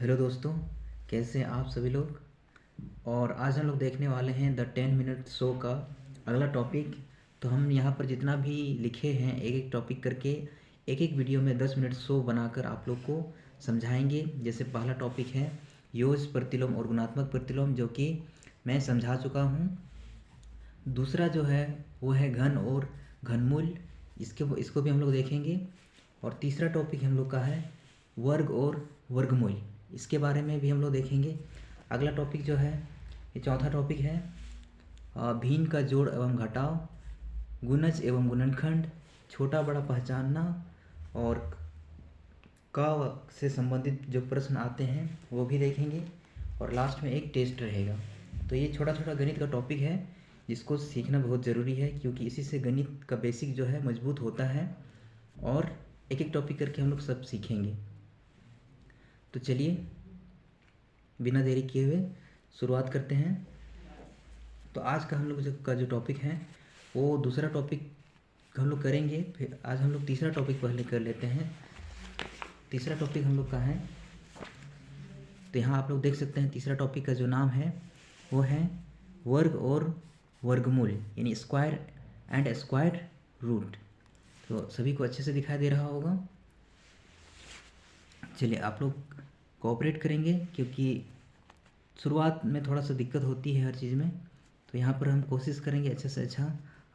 Hello दोस्तों, कैसे हैं आप सभी लोग। और आज हम लोग देखने वाले हैं द 10 मिनट शो का अगला टॉपिक। तो हम यहाँ पर जितना भी लिखे हैं एक एक टॉपिक करके एक एक वीडियो में 10 मिनट शो बनाकर आप लोग को समझाएंगे। जैसे पहला टॉपिक है योज प्रतिलोम और गुणात्मक प्रतिलोम, जो कि मैं समझा चुका हूँ। दूसरा जो है वो है घन और घनमूल, इसको भी हम लोग देखेंगे। और तीसरा टॉपिक हम लोग का है वर्ग और वर्गमूल, इसके बारे में भी हम लोग देखेंगे। अगला टॉपिक जो है ये चौथा टॉपिक है भिन्न का जोड़ एवं घटाव, गुणज एवं गुणनखंड, छोटा बड़ा पहचानना और का से संबंधित जो प्रश्न आते हैं वो भी देखेंगे। और लास्ट में एक टेस्ट रहेगा। तो ये छोटा छोटा गणित का टॉपिक है जिसको सीखना बहुत ज़रूरी है, क्योंकि इसी से गणित का बेसिक जो है मजबूत होता है। और एक एक टॉपिक करके हम लोग सब सीखेंगे। तो चलिए बिना देरी किए हुए शुरुआत करते हैं। तो आज का हम लोग का जो टॉपिक है वो दूसरा टॉपिक हम लोग करेंगे। फिर आज हम लोग तीसरा टॉपिक पहले कर लेते हैं। तीसरा टॉपिक हम लोग का है, तो यहाँ आप लोग देख सकते हैं तीसरा टॉपिक का जो नाम है वो है वर्ग और वर्गमूल, यानी स्क्वायर एंड स्क्वायर रूट। तो सभी को अच्छे से दिखाई दे रहा होगा। चलिए आप लोग कोऑपरेट करेंगे, क्योंकि शुरुआत में थोड़ा सा दिक्कत होती है हर चीज़ में। तो यहाँ पर हम कोशिश करेंगे अच्छे से अच्छा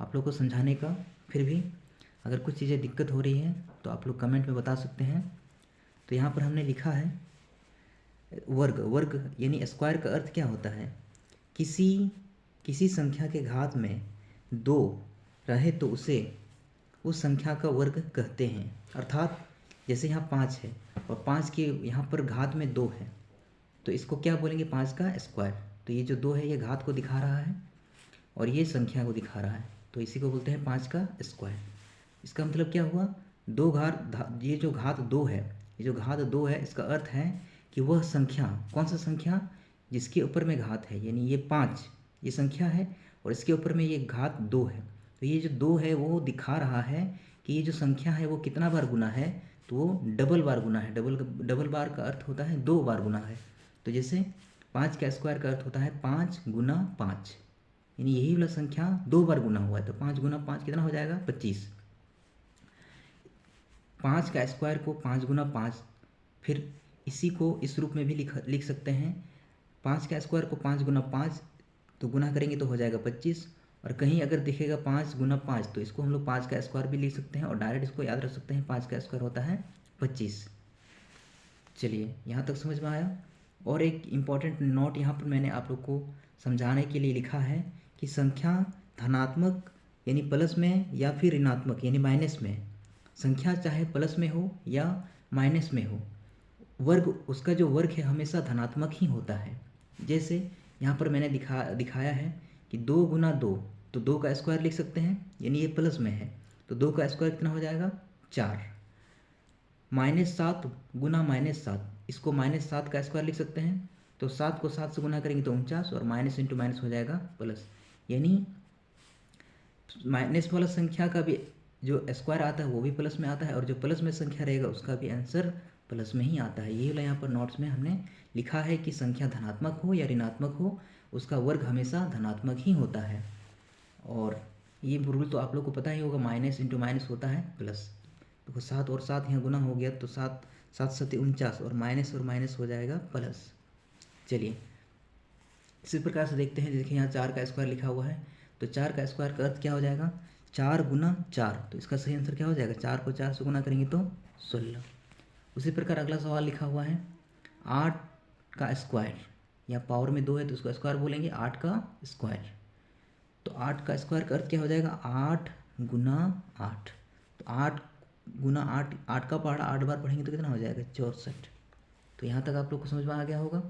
आप लोग को समझाने का। फिर भी अगर कुछ चीज़ें दिक्कत हो रही हैं तो आप लोग कमेंट में बता सकते हैं। तो यहाँ पर हमने लिखा है वर्ग। वर्ग यानी स्क्वायर का अर्थ क्या होता है? किसी किसी संख्या के घात में 2 रहे तो उसे उस संख्या का वर्ग कहते हैं। अर्थात जैसे यहाँ 5 है और 5 के यहाँ पर घात में 2 है, तो इसको क्या बोलेंगे? 5 का स्क्वायर। तो ये जो 2 है ये घात को दिखा रहा है और ये संख्या को दिखा रहा है, तो इसी को बोलते हैं 5 का स्क्वायर। इसका मतलब क्या हुआ? ये जो घात 2 है, ये जो घात 2 है, इसका अर्थ है कि वह संख्या, कौन सा संख्या? जिसके ऊपर में घात है, यानी ये 5 ये संख्या है और इसके ऊपर में ये घात 2 है। तो ये जो 2 है वो दिखा रहा है कि ये जो संख्या है वो कितना बार गुना है? तो वो डबल बार गुना है। डबल बार का अर्थ होता है 2 बार गुना है। तो जैसे 5 का स्क्वायर का अर्थ होता है 5 गुना 5, यानी यही वाला संख्या 2 बार गुना हुआ है। तो 5 गुना 5 कितना हो जाएगा? 25। 5 का स्क्वायर को 5 गुना 5, फिर इसी को इस रूप में भी लिख सकते हैं। 5 का स्क्वायर को 5 गुना 5 तो गुना करेंगे तो हो जाएगा 25। और कहीं अगर दिखेगा 5 गुना 5 तो इसको हम लोग 5 का स्क्वायर भी लिख सकते हैं और डायरेक्ट इसको याद रख सकते हैं 5 का स्क्वायर होता है 25। चलिए यहाँ तक समझ में आया। और एक इम्पॉर्टेंट नोट यहाँ पर मैंने आप लोग को समझाने के लिए लिखा है कि संख्या धनात्मक यानी प्लस में या फिर ऋणात्मक यानी माइनस में, संख्या चाहे प्लस में हो या माइनस में हो, वर्ग उसका जो वर्ग है हमेशा धनात्मक ही होता है। जैसे यहाँ पर मैंने दिखाया है कि 2 गुना 2, तो 2 का स्क्वायर लिख सकते हैं, यानी ये प्लस में है तो 2 का स्क्वायर कितना हो जाएगा? 4। -7 गुना -7, इसको -7 का स्क्वायर लिख सकते हैं। तो 7 को 7 से गुना करेंगे तो 49 और माइनस इंटू माइनस हो जाएगा प्लस, यानी माइनस वाला संख्या का भी जो स्क्वायर आता है वो भी प्लस में आता है और जो प्लस में संख्या रहेगा उसका भी आंसर प्लस में ही आता है। यही वाला यहाँ पर नोट्स में हमने लिखा है कि संख्या धनात्मक हो या ऋणात्मक हो, उसका वर्ग हमेशा धनात्मक ही होता है। और ये रूल तो आप लोग को पता ही होगा, माइनस इंटू माइनस होता है प्लस। तो 7 और 7 यहाँ गुना हो गया तो 7 7 7 49 और माइनस हो जाएगा प्लस। चलिए इसी प्रकार से देखते हैं। देखिए यहाँ 4 का स्क्वायर लिखा हुआ है, तो 4 का स्क्वायर का अर्थ क्या हो जाएगा? 4 गुना 4, तो इसका सही आंसर क्या हो जाएगा? 4 को 4 से गुना करेंगे तो 16। उसी प्रकार अगला सवाल लिखा हुआ है 8 का स्क्वायर, या पावर में 2 है तो उसका स्क्वायर बोलेंगे 8 का स्क्वायर। तो 8 का स्क्वायर का अर्थ क्या हो जाएगा? 8 गुना 8, तो 8 गुना 8, 8 का पहाड़ा 8 बार पढ़ेंगे तो कितना हो जाएगा? 64। तो यहाँ तक आप लोग को समझ में आ गया होगा।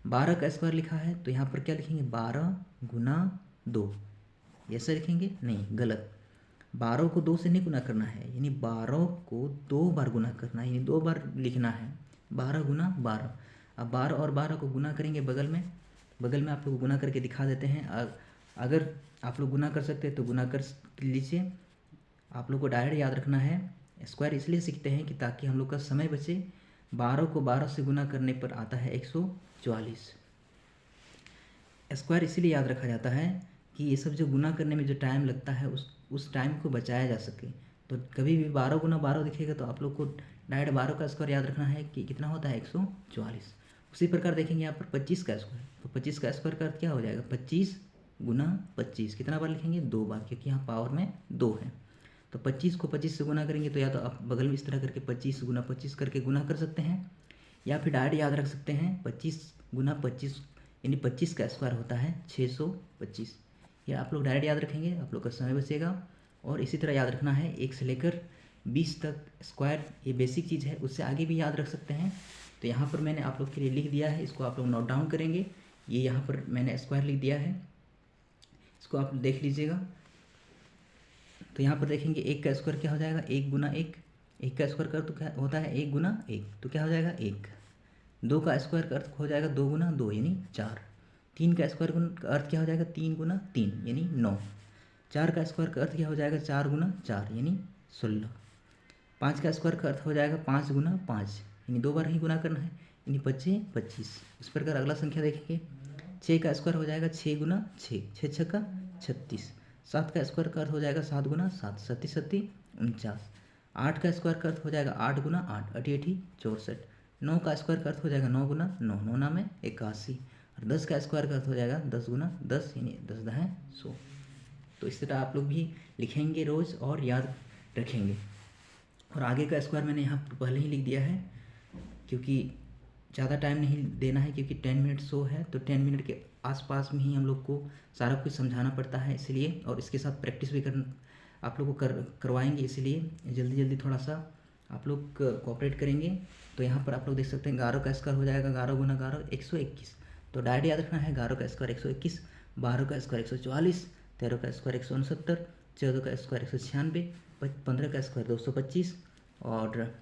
12 का स्क्वायर लिखा है तो यहाँ पर क्या लिखेंगे? 12 गुना 2, ऐसा लिखेंगे? नहीं, गलत। 12 को 2 से नहीं गुना करना है, यानी 12 को 2 बार गुना करना है, यानी 2 बार लिखना है। 12 गुना 12। अब 12 और 12 को गुना करेंगे बगल में आप लोग गुना करके दिखा देते हैं। अगर आप लोग गुना कर सकते हैं तो गुना कर लीजिए। आप लोग को डायरेक्ट याद रखना है। स्क्वायर इसलिए सीखते हैं कि ताकि हम लोग का समय बचे, 12 को 12 से गुना करने पर आता है 144। स्क्वायर इसीलिए याद रखा जाता है कि ये सब जो गुना करने में जो टाइम लगता है उस टाइम को बचाया जा सके। तो कभी भी 12 गुना 12 दिखेगा तो आप लोग को डायरेक्ट 12 का स्क्वायर याद रखना है कि कितना होता है 144। उसी प्रकार देखेंगे यहाँ पर 25 का स्क्वायर, तो 25 का स्क्वायर का अर्थ क्या हो जाएगा 25 गुना 25। कितना बार लिखेंगे 2 बार, क्योंकि यहाँ पावर में 2 है। तो 25 को 25 से गुना करेंगे तो या तो आप बगल में इस तरह करके 25 गुना 25 करके गुना कर सकते हैं, या फिर डायरेक्ट याद रख सकते हैं 25 गुना 25 यानी 25 का स्क्वायर होता है 625। ये आप लोग डायरेक्ट याद रखेंगे, आप लोग का समय बचेगा। और इसी तरह याद रखना है 1 से लेकर 20 तक स्क्वायर, ये बेसिक चीज़ है, उससे आगे भी याद रख सकते हैं। तो यहाँ पर मैंने आप लोग के लिए लिख दिया है, इसको आप लोग नोट डाउन करेंगे। ये यहाँ पर मैंने स्क्वायर लिख दिया है, इसको आप देख लीजिएगा। तो यहाँ पर देखेंगे 1 का स्क्वायर क्या हो जाएगा 1 गुना 1, 1 का स्क्वायर कर तो क्या होता है 1 गुना 1, तो क्या हो जाएगा 1। 2 का स्क्वायर का अर्थ हो जाएगा 2 गुना 2 यानी 4। 3 का स्क्वायर का अर्थ क्या हो जाएगा 3 गुना 3 यानी 9। 4 का स्क्वायर का अर्थ क्या हो जाएगा 4 गुना 4 यानी 16। 5 का स्क्वायर का अर्थ हो जाएगा 5 गुना 5 यानी 2 बार ही गुना करना है, यानी 25 25। इस प्रकार अगला संख्या देखेंगे 6 का स्क्वायर हो जाएगा 6 गुना 6, 6 छक्का 36। 7 का स्क्वायर का अर्थ हो जाएगा 7 गुना 7, 7 7 49। 8 का स्क्वायर का अर्थ हो जाएगा 8 गुना 8, 8 8 64। 9 का स्क्वायर का अर्थ हो जाएगा 9 गुना 9, 9 9 में 81। और 10 का स्क्वायर का अर्थ हो जाएगा 10 गुना 10 यानी 10 10 100। तो इस तरह आप लोग भी लिखेंगे रोज़ और याद रखेंगे। और आगे का स्क्वायर मैंने यहाँ पहले ही लिख दिया है, क्योंकि ज़्यादा टाइम नहीं देना है, क्योंकि 10 मिनट शो है तो 10 मिनट के आसपास में ही हम लोग को सारा कुछ समझाना पड़ता है इसलिए, और इसके साथ प्रैक्टिस भी आप लोग को करवाएंगे, इसलिए जल्दी जल्दी थोड़ा सा आप लोग कोऑपरेट करेंगे। तो यहाँ पर आप लोग देख सकते हैं 11 का स्क्वायर हो जाएगा 11 गुना 11 121। तो डायरेक्ट याद रखना है 11 का स्क्वायर 121, 12 का स्क्वायर 144, 13 का स्क्वायर 169, 14 का स्क्वायर 196, 15 का स्क्वायर 225, और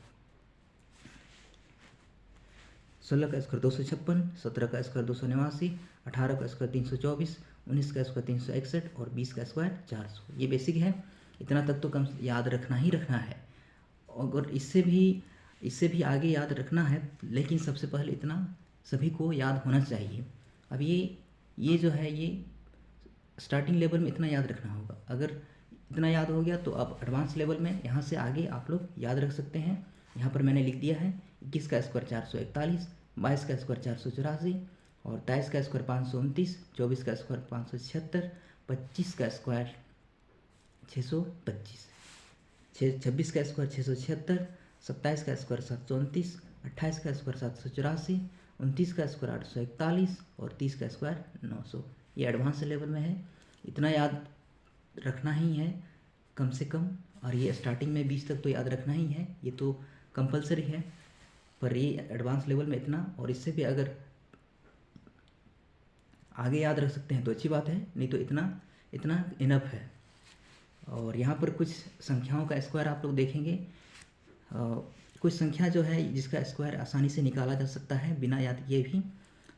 16 का स्क्वायर 256, 17 का स्क्वायर 289, 18 का स्क्वायर 324, 19 का स्क्वायर 361 और 20 का स्क्वायर 400। ये बेसिक है, इतना तक तो कम याद रखना ही रखना है। अगर इससे भी आगे याद रखना है, लेकिन सबसे पहले इतना सभी को याद होना चाहिए। अब ये जो है ये स्टार्टिंग लेवल में इतना याद रखना होगा। अगर इतना याद हो गया तो अब एडवांस लेवल में यहाँ से आगे आप लोग याद रख सकते हैं। यहाँ पर मैंने लिख दिया है 21 का स्क्वायर 441, 22 का स्क्वायर 484 और 23 का स्क्वायर 529, 24 का स्क्वायर 576, 25 का स्क्वायर 625, 26 का स्क्वायर 676, 27 का स्क्वायर 729, 28 का स्क्वायर 784, 29 का स्क्वायर 841 और 30 का स्क्वायर 900। ये एडवांस लेवल में है, इतना याद रखना ही है कम से कम। और ये स्टार्टिंग में 20 तक तो याद रखना ही है, ये तो कंपलसरी है। पर ये एडवांस लेवल में इतना, और इससे भी अगर आगे याद रख सकते हैं तो अच्छी बात है, नहीं तो इतना इनफ है। और यहाँ पर कुछ संख्याओं का स्क्वायर आप लोग देखेंगे। कुछ संख्या जो है जिसका स्क्वायर आसानी से निकाला जा सकता है बिना याद किए भी,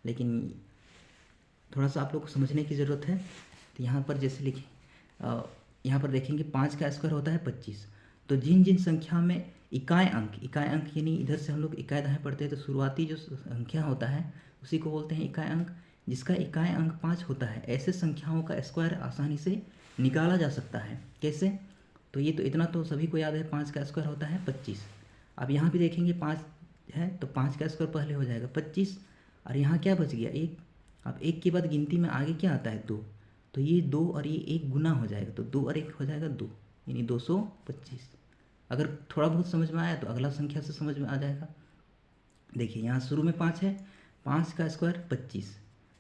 लेकिन थोड़ा सा आप लोग को समझने की ज़रूरत है। तो यहाँ पर जैसे लिखें, यहाँ पर देखेंगे 5 का स्क्वायर होता है 25। तो जिन जिन संख्या में इकाई अंक यानी इधर से हम लोग इकाई दाएं पढ़ते हैं तो शुरुआती जो संख्या होता है उसी को बोलते हैं इकाई अंक। जिसका इकाई अंक 5 होता है, ऐसे संख्याओं का स्क्वायर आसानी से निकाला जा सकता है। कैसे? तो ये तो इतना तो सभी को याद है, 5 का स्क्वायर होता है 25। अब यहाँ भी देखेंगे 5 है तो 5 का स्क्वायर पहले हो जाएगा 25, और यहाँ क्या बच गया 1। अब 1 के बाद गिनती में आगे क्या आता है 2, तो ये 2 और ये 1 गुना हो जाएगा, तो 2 और 1 हो जाएगा 2 यानी 225। अगर थोड़ा बहुत समझ में आया तो अगला संख्या से समझ में आ जाएगा। देखिए यहाँ शुरू में 5 है, 5 का स्क्वायर 25।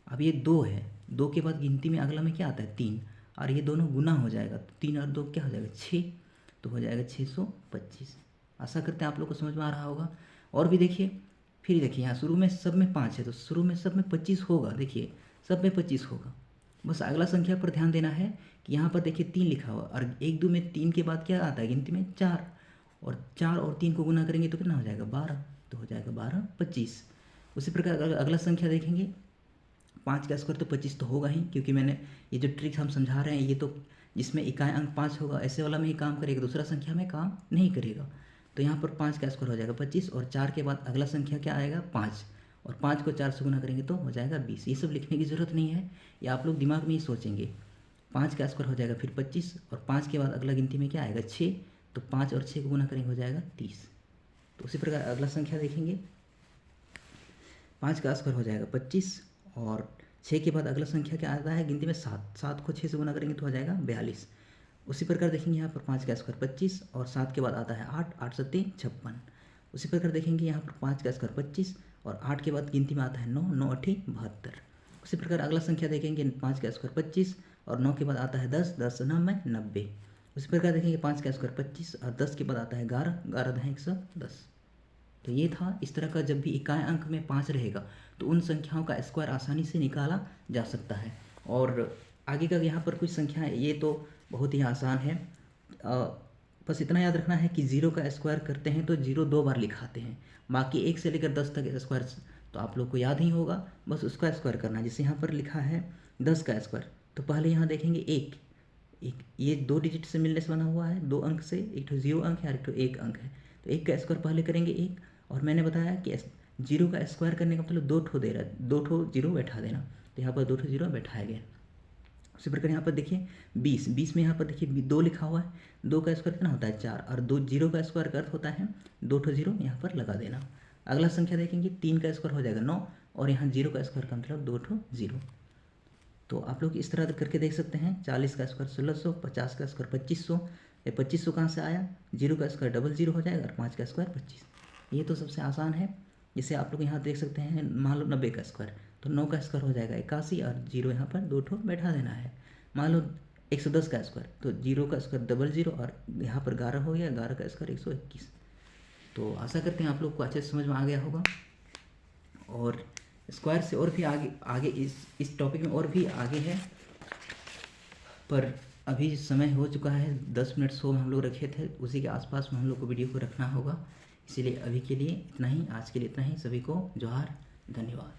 अब ये 2 है, 2 के बाद गिनती में अगला में क्या आता है 3, और ये दोनों गुना हो जाएगा, तो 3 और 2 क्या हो जाएगा 6, तो हो जाएगा 625। आशा करते हैं आप लोग को समझ में आ रहा होगा। और भी देखिए, फिर देखिए यहाँ शुरू में सब में 5 है तो शुरू में सब में 25 होगा। देखिए सब में 25 होगा, बस अगला संख्या पर ध्यान देना है कि यहाँ पर देखिए 3 लिखा हुआ, और 1 2 में 3 के बाद क्या आता है गिनती में 4, और 4 और 3 को गुना करेंगे तो कितना हो जाएगा 12, तो हो जाएगा 12 25। उसी प्रकार अगला संख्या देखेंगे 5 का स्क्वायर तो 25 तो होगा ही, क्योंकि मैंने ये जो ट्रिक हम समझा रहे हैं ये तो जिसमें इकाई अंक 5 होगा ऐसे वाला में ही काम करेगा, दूसरा संख्या में काम नहीं करेगा। तो यहाँ पर 5 का स्क्वायर हो जाएगा 25, और 4 के बाद अगला संख्या क्या आएगा 5, और 5 को 4 से गुना करेंगे तो हो जाएगा 20। ये सब लिखने की ज़रूरत नहीं है, ये आप लोग दिमाग में ही सोचेंगे। 5 का स्क्वायर हो जाएगा फिर 25, और 5 के बाद अगला गिनती में क्या आएगा 6, तो 5 और 6 को गुना करेंगे हो जाएगा 30। तो उसी प्रकार अगला संख्या देखेंगे, 5 का स्क्वायर हो जाएगा 25, और 6 के बाद अगला संख्या क्या आता है गिनती में 7, 7 को 6 से गुना करेंगे तो हो जाएगा 42। उसी प्रकार देखेंगे यहाँ पर 5 का स्क्वायर 25, और 7 के बाद आता है 8, 8 सत्ते 56। उसी प्रकार देखेंगे यहाँ पर 5 का स्क्वायर 25, और 8 के बाद गिनती में आता है 9, 9 अठी 72। उसी प्रकार अगला संख्या देखेंगे 5 का स्क्वायर 25, और 9 के बाद आता है 10, 10 9 में 90। उसी प्रकार देखेंगे 5 का स्क्वायर 25, और 10 के बाद आता है 11, 11 10 110। तो ये था, इस तरह का जब भी इकाई अंक में 5 रहेगा तो उन संख्याओं का स्क्वायर आसानी से निकाला जा सकता है। और आगे का यहाँ पर कुछ संख्या है, ये तो बहुत ही आसान है। बस इतना याद रखना है कि 0 का स्क्वायर करते हैं तो 0 2 बार लिखाते हैं, बाकी 1 से लेकर 10 तक स्क्वायर तो आप लोग को याद ही होगा, बस उसका स्क्वायर करना है। जैसे यहाँ पर लिखा है 10 का स्क्वायर, तो पहले यहाँ देखेंगे एक, ये 2 डिजिट से मिलने से बना हुआ है, 2 अंक से, एक तो 0 अंक है और एक तो 1 अंक है, तो 1 का स्क्वायर पहले करेंगे 1, और मैंने बताया कि 0 का स्क्वायर करने का मतलब 2 ठो दे रहा है, 2 ठो 0 बैठा देना, तो यहाँ पर 2 ठो 0 बैठाया गया। उसी प्रकार यहाँ पर देखिए 20, 20 में यहाँ पर देखिए 2 लिखा हुआ है, 2 का स्क्वायर कितना होता है 4, और 2 0 का स्क्वायर का अर्थ होता है 2 ठो 0 यहाँ पर लगा देना। अगला संख्या देखेंगे 3 का स्क्वायर हो जाएगा 9, और यहाँ 0 का स्क्वायर का मतलब 2 ठो 0। तो आप लोग इस तरह करके देख सकते हैं। 40 का स्क्वायर 1600, 50 का स्क्वायर 2500, ये 2500 कहाँ से आया, 0 का स्क्वायर 00 हो जाएगा, और 5 का स्क्वायर 25। ये तो सबसे आसान है। जैसे आप लोग यहाँ देख सकते हैं, मान लो 90 का स्क्वायर, तो 9 का स्क्वायर हो जाएगा 81, और 0 यहाँ पर 2 ठो बैठा देना है। मान लो 110 का स्क्वायर, तो 0 का स्क्वायर 00, और यहाँ पर 11 हो गया, 11 का स्क्वायर 121। तो आशा करते हैं आप लोग को अच्छे से समझ में आ गया होगा। और स्क्वायर से और भी आगे आगे इस टॉपिक में और भी आगे है, पर अभी समय हो चुका है 10 मिनट शो में हम लोग रखे थे, उसी के आसपास में हम लोग को वीडियो को रखना होगा। इसीलिए अभी के लिए इतना ही, आज के लिए इतना ही। सभी को जोहार, धन्यवाद।